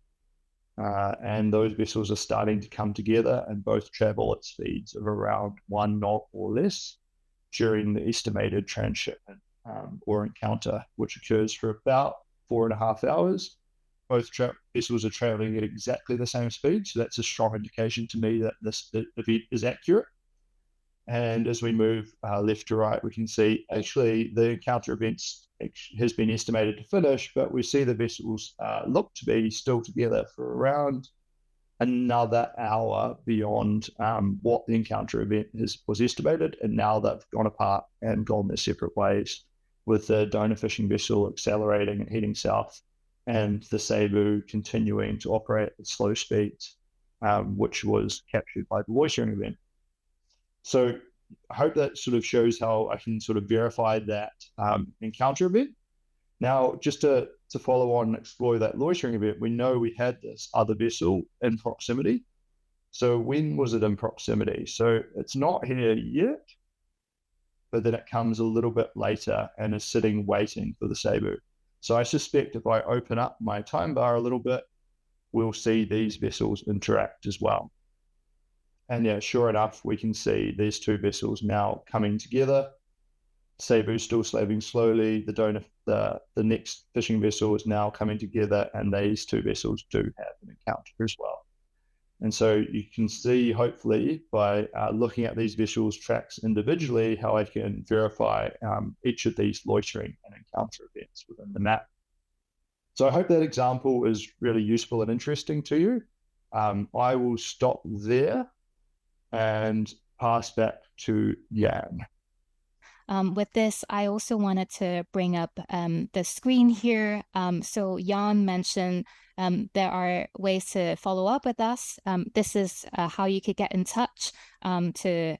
and those vessels are starting to come together and both travel at speeds of around 1 knot or less during the estimated transshipment or encounter, which occurs for about 4.5 hours. Both vessels are traveling at exactly the same speed, so that's a strong indication to me that this event is accurate. And as we move left to right, we can see actually the encounter event has been estimated to finish, but we see the vessels look to be still together for around another hour beyond what the encounter event was estimated, and now they've gone apart and gone their separate ways, with the donor fishing vessel accelerating and heading south, and the Cebu continuing to operate at slow speeds, which was captured by the loitering event. So I hope that sort of shows how I can sort of verify that encounter event. Now, just to follow on and explore that loitering event, we know we had this other vessel in proximity. So when was it in proximity? So it's not here yet, but then it comes a little bit later and is sitting waiting for the Cebu. So I suspect if I open up my time bar a little bit, we'll see these vessels interact as well. And yeah, sure enough, we can see these two vessels now coming together. Cebu still slaving slowly. The next fishing vessel is now coming together, and these two vessels do have an encounter as well. And so you can see, hopefully, by looking at these vessels' tracks individually, how I can verify each of these loitering and encounter events within the map. So I hope that example is really useful and interesting to you. I will stop there and pass back to Jan. With this, I also wanted to bring up the screen here. So Jan mentioned there are ways to follow up with us. This is how you could get in touch to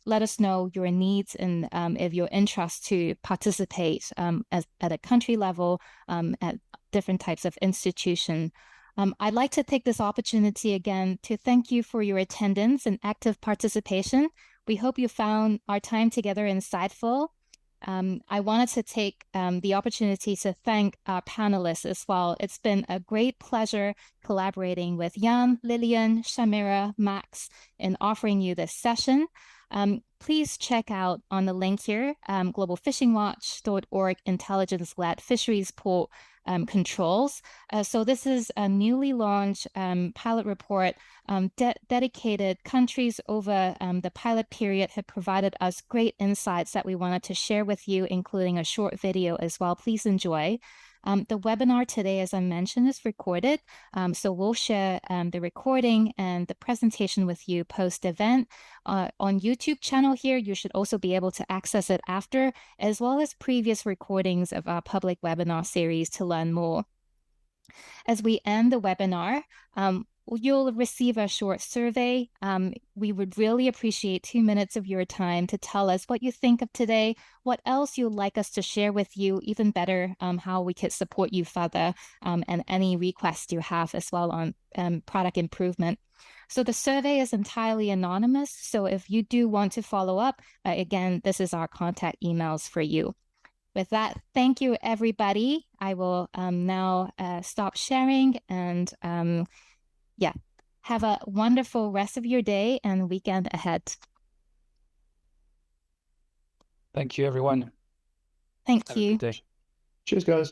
let us know your needs and if you're interested to participate at a country level at different types of institution. I'd like to take this opportunity again to thank you for your attendance and active participation. We hope you found our time together insightful. I wanted to take the opportunity to thank our panelists as well. It's been a great pleasure collaborating with Jan, Lillian, Shamira, Max in offering you this session. please check out on the link here, globalfishingwatch.org intelligence-led fisheries port controls. So this is a newly launched pilot report. Dedicated countries over the pilot period have provided us great insights that we wanted to share with you, including a short video as well. Please enjoy. The webinar today, as I mentioned, is recorded. So we'll share the recording and the presentation with you post-event. On YouTube channel here, you should also be able to access it after, as well as previous recordings of our public webinar series to learn more. As we end the webinar, you'll receive a short survey. We would really appreciate 2 minutes of your time to tell us what you think of today, what else you'd like us to share with you, even better, how we could support you further, and any requests you have as well on product improvement. So the survey is entirely anonymous. So if you do want to follow up, again, this is our contact emails for you. With that, thank you, everybody. I will now stop sharing and yeah, have a wonderful rest of your day and weekend ahead. Thank you, everyone. Thank Have a you. good day. Cheers, guys.